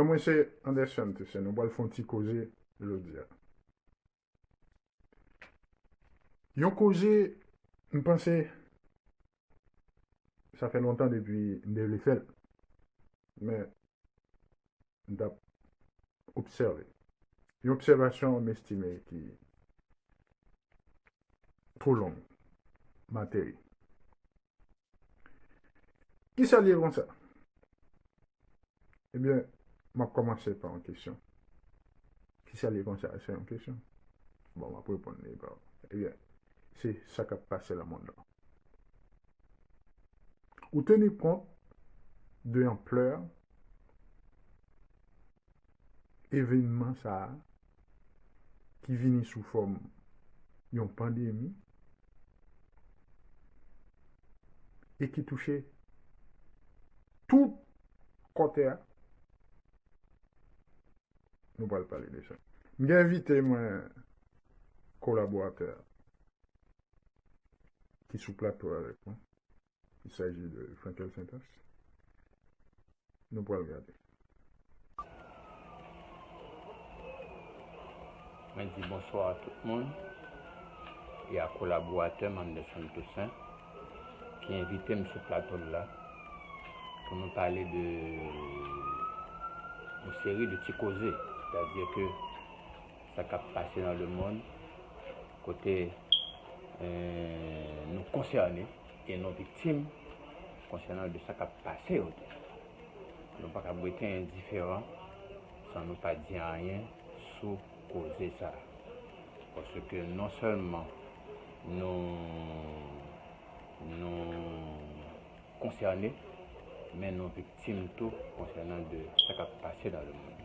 Non, moi, c'est Anderson, tu sais, nous allons faire un petit causé, je veux dire. Yon causé, je pense, ça fait longtemps depuis que je l'ai fait, mais je observé. Une observation m'estimée qui est trop longue, matérielle. Qui s'allie comme ça? Eh bien, je vais commencer par une question. Qui s'allie comme ça? C'est une question. Bon, je vais répondre. Eh bien, c'est ça qui a passé dans le monde. Ou tenez compte de l'ampleur événement ça qui vient sous forme d'une pandémie et qui touchait tout côté. Nous allons parler de ça. J'ai invité mon collaborateur qui est sous plateau avec moi. Il s'agit de Frankel Saintas. Nous pourrons regarder. Je dis bonsoir à tout le monde et à collaborateur Anderson Toussaint qui a invité M. Plateau là pour nous parler de une série de petits causés, c'est-à-dire que ça a passé dans le monde, côté nous concernés et nos victimes concernant de ça qui a passé. Nous ne pouvons pas être indifférents sans nous pas dire rien sur causer ça. Parce que non seulement nous concernés, mais nos victimes tout concernant de ce qui a passé dans le monde.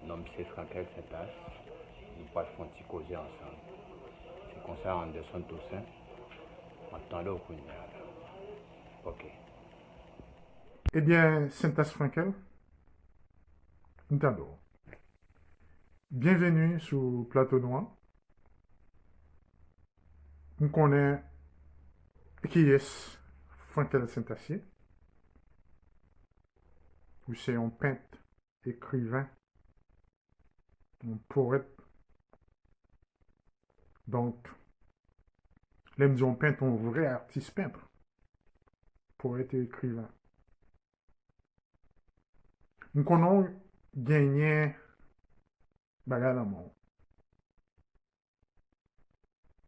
Mon nom c'est Frankel Saintas, nous pas faire un petit causer ensemble. C'est comme ça Anderson Toussaint, entendez au Kounia. Ok. Eh bien, Saintas Frankel, nous t'adorons. Bienvenue sur Plateau Noir. On connaît qui est Frankel Saint-Acier. C'est un peintre, écrivain, un poète. Donc, l'aime disons peintre, un vrai artiste peintre, poète et écrivain. Nous connaissons gagné bagarre la mort.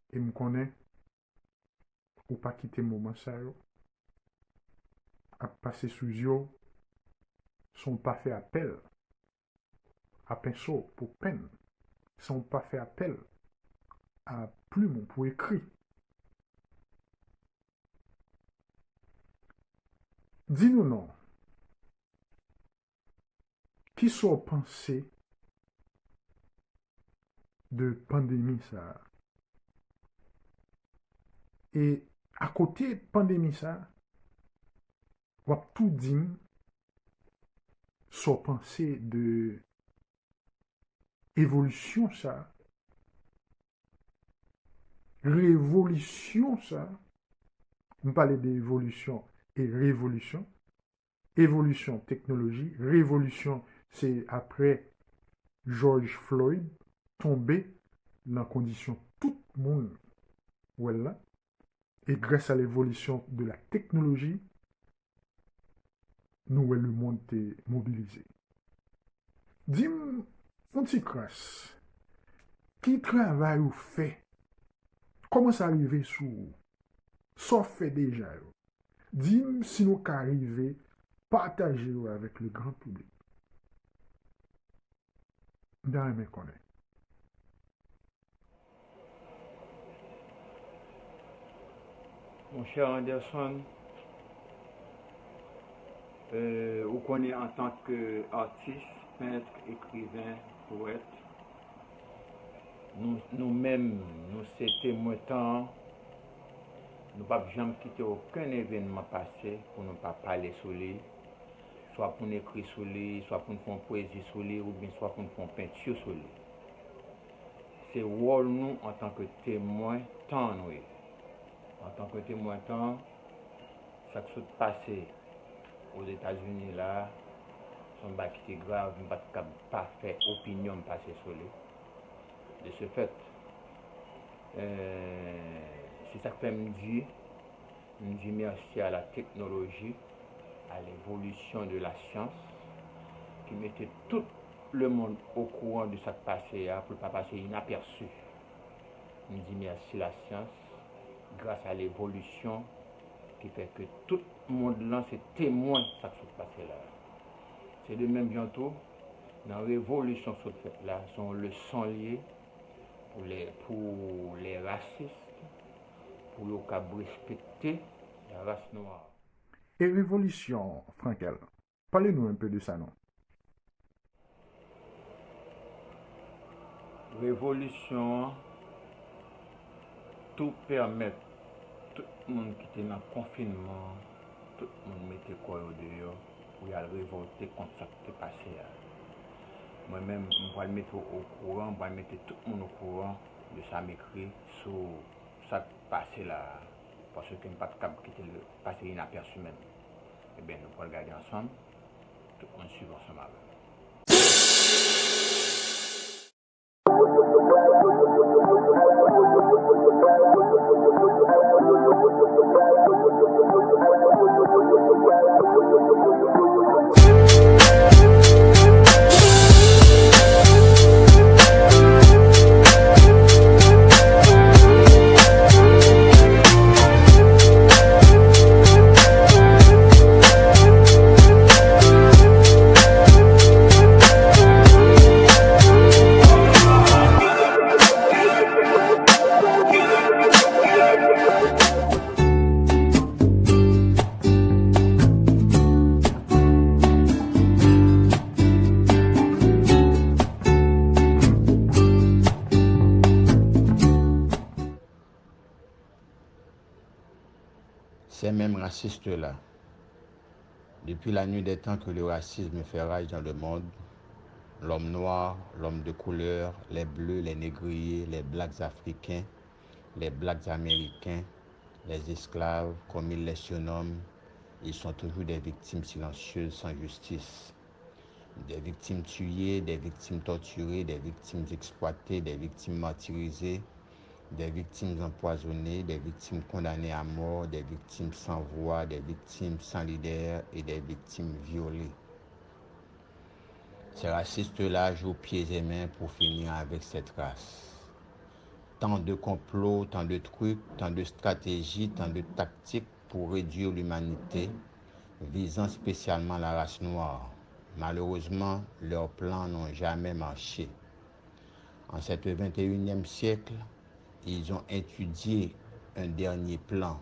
Et nous connaissons ou pas quitter moment ça à passer sous eux, sont pas fait appel à pinceau pour peine, sont pas fait appel à plume pour écrit. Dis-nous non, qui sont pensés de pandémie ça? Et à côté pandémie ça, on va tout dire sont pensés de évolution ça, révolution ça. On parle d'évolution et révolution. Évolution, technologie. Révolution, c'est après George Floyd tombé dans la condition tout le monde voilà. Et grâce à l'évolution de la technologie, nous le monde est mobilisé. Dis-moi, mon petit crasse, qui travaille ou fait? Comment ça arrive sous? Ça fait déjà. Dis-moi si nous arrivons partager avec le grand public. Dans mes connaît. Mon cher Anderson, vous connaissez en tant qu'artiste, peintre, écrivain, poète, nous-mêmes, nous c'était moins temps, nous ne pouvons jamais quitter aucun événement passé pour ne pas parler sur lui, soit pour nous écrire sur lui, soit pour nous faire une poésie sur lui, ou bien soit pour nous faire une peinture sur lui. C'est rôle nous en tant que témoin temps nous. En tant que témoin temps, chaque chose passé aux États-Unis là, son bac qui était grave, je ne peux pas faire opinion passer sur lui. De ce fait, c'est ça que fait me dire merci à la technologie, à l'évolution de la science, qui mettait tout le monde au courant de ce qui passait pour ne pas passer inaperçu. Je dis merci à la science, grâce à l'évolution, qui fait que tout le monde là, c'est témoin de ce qui s'est passé là. C'est de même bientôt, dans la révolution qui s'est faite là, sont leçons liées pour les racistes, pour le cas respecter la race noire. Et révolution, Frankel, parlez-nous un peu de ça, non? Révolution, tout permet, tout le monde qui était dans le confinement, tout le monde mettait quoi au dehors pour y aller révolter contre ce qui est passé. Moi-même, je vais le mettre au courant, je vais mettre tout le monde au courant de ça m'écrit sur ce qui est passé là. Parce que je ne peux pas quitter le passé inaperçu même. Eh bien, nous pouvons regarder ensemble, tout le monde suit ensemble. Ces mêmes racistes-là, depuis la nuit des temps que le racisme fait rage dans le monde, l'homme noir, l'homme de couleur, les bleus, les négriers, les blacks africains, les blacks américains, les esclaves, comme ils les surnomment, ils sont toujours des victimes silencieuses sans justice. Des victimes tuées, des victimes torturées, des victimes exploitées, des victimes martyrisées, des victimes empoisonnées, des victimes condamnées à mort, des victimes sans voix, des victimes sans leader et des victimes violées. Ces racistes-là jouent pieds et mains pour finir avec cette race. Tant de complots, tant de trucs, tant de stratégies, tant de tactiques pour réduire l'humanité, visant spécialement la race noire. Malheureusement, leurs plans n'ont jamais marché. En ce 21e siècle, ils ont étudié un dernier plan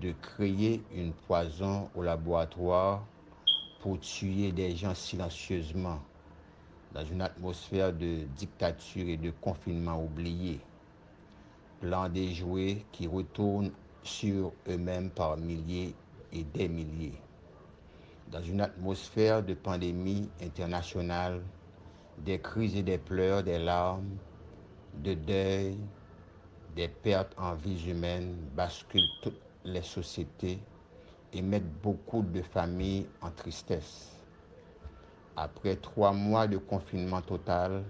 de créer une poison au laboratoire pour tuer des gens silencieusement dans une atmosphère de dictature et de confinement oublié. Plan déjoué qui retourne sur eux-mêmes par milliers et des milliers. Dans une atmosphère de pandémie internationale, des cris et des pleurs, des larmes, de deuil, des pertes en vies humaines basculent toutes les sociétés et mettent beaucoup de familles en tristesse. Après 3 mois de confinement total,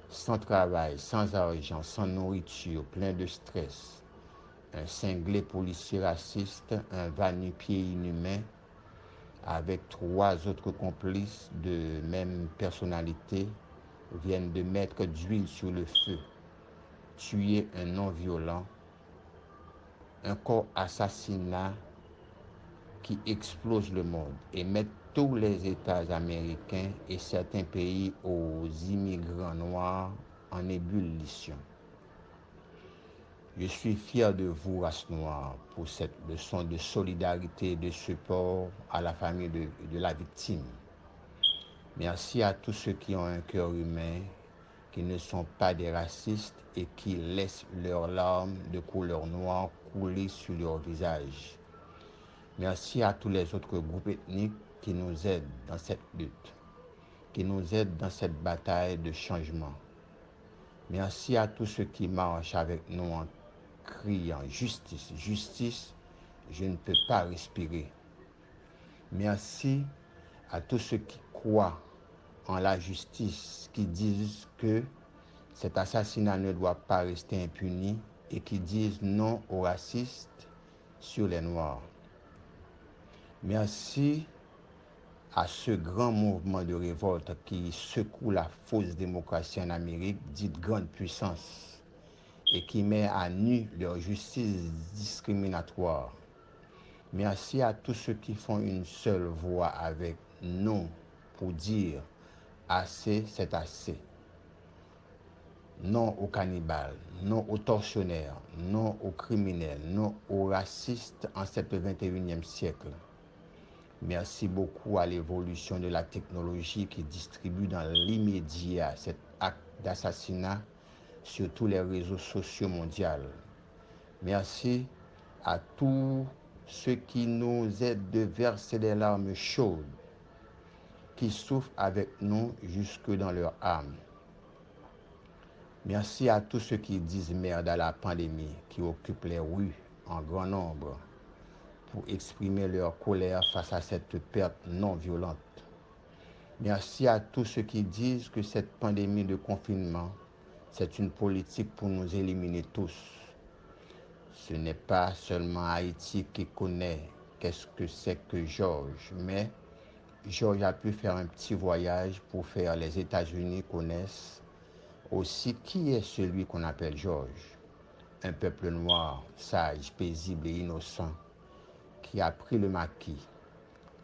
sans travail, sans argent, sans nourriture, plein de stress, un cinglé policier raciste, un va-nu-pied inhumain, avec 3 autres complices de même personnalité, viennent de mettre d'huile sur le feu, tuer un non-violent, un corps assassinat qui explose le monde et met tous les États américains et certains pays aux immigrants noirs en ébullition. Je suis fier de vous, race noire, pour cette leçon de solidarité et de support à la famille de la victime. Merci à tous ceux qui ont un cœur humain, qui ne sont pas des racistes et qui laissent leurs larmes de couleur noire couler sur leur visage. Merci à tous les autres groupes ethniques qui nous aident dans cette lutte, qui nous aident dans cette bataille de changement. Merci à tous ceux qui marchent avec nous en criant justice, justice, je ne peux pas respirer. Merci à tous ceux qui croient en la justice, qui disent que cet assassinat ne doit pas rester impuni et qui disent non aux racistes sur les Noirs. Merci à ce grand mouvement de révolte qui secoue la fausse démocratie en Amérique, dite grande puissance, et qui met à nu leur justice discriminatoire. Merci à tous ceux qui font une seule voix avec non pour dire assez, c'est assez. Non aux cannibales, non aux tortionnaires, non aux criminels, non aux racistes en ce 21e siècle. Merci beaucoup à l'évolution de la technologie qui distribue dans l'immédiat cet acte d'assassinat sur tous les réseaux sociaux mondiaux. Merci à tous ceux qui nous aident de verser des larmes chaudes, qui souffrent avec nous jusque dans leur âme. Merci à tous ceux qui disent merde à la pandémie, qui occupent les rues en grand nombre pour exprimer leur colère face à cette perte non violente. Merci à tous ceux qui disent que cette pandémie de confinement, c'est une politique pour nous éliminer tous. Ce n'est pas seulement Haïti qui connaît qu'est-ce que c'est que Georges, mais Georges a pu faire un petit voyage pour faire les États-Unis connaissent aussi qui est celui qu'on appelle Georges. Un peuple noir, sage, paisible et innocent, qui a pris le maquis.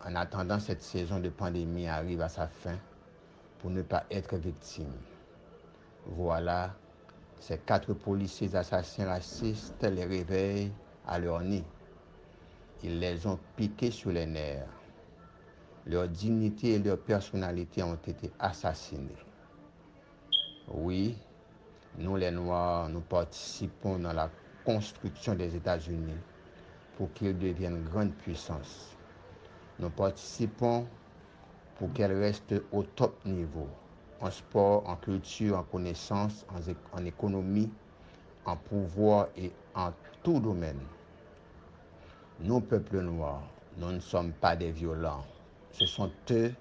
En attendant cette saison de pandémie arrive à sa fin pour ne pas être victime. Voilà, ces 4 policiers assassins racistes les réveillent à leur nid. Ils les ont piqués sur les nerfs. Leur dignité et leur personnalité ont été assassinés. Oui, nous les Noirs, nous participons dans la construction des États-Unis pour qu'ils deviennent grande puissance. Nous participons pour qu'elles restent au top niveau, en sport, en culture, en connaissance, en économie, en pouvoir et en tout domaine. Nous, peuple noir, nous ne sommes pas des violents. Ce sont eux,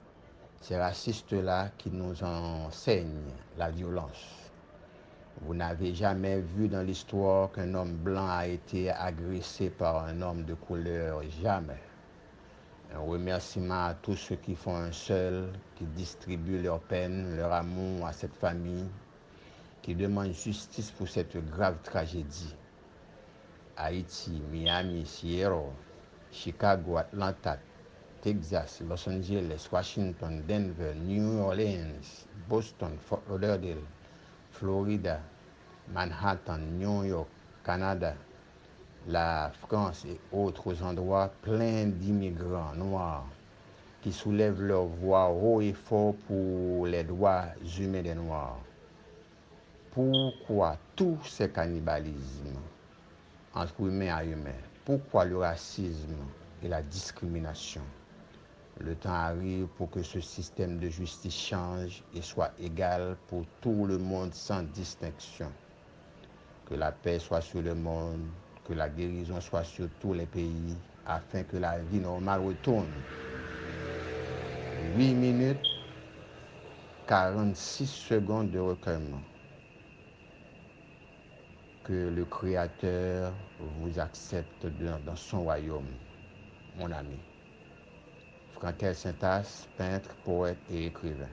ces racistes-là, qui nous enseignent la violence. Vous n'avez jamais vu dans l'histoire qu'un homme blanc a été agressé par un homme de couleur, jamais. Un remerciement à tous ceux qui font un seul, qui distribuent leur peine, leur amour à cette famille, qui demandent justice pour cette grave tragédie. Haïti, Miami, Seattle, Chicago, Atlanta, Texas, Los Angeles, Washington, Denver, New Orleans, Boston, Fort Lauderdale, Florida, Manhattan, New York, Canada, la France et autres endroits pleins d'immigrants noirs qui soulèvent leur voix haut et fort pour les droits humains des Noirs. Pourquoi tous ces cannibalismes entre humains à humains? Pourquoi le racisme et la discrimination? Le temps arrive pour que ce système de justice change et soit égal pour tout le monde sans distinction. Que la paix soit sur le monde, que la guérison soit sur tous les pays, afin que la vie normale retourne. 8 minutes, 46 secondes de recueillement. Que le Créateur vous accepte dans son royaume, mon ami. Frankel Saintas, peintre, poète et écrivain.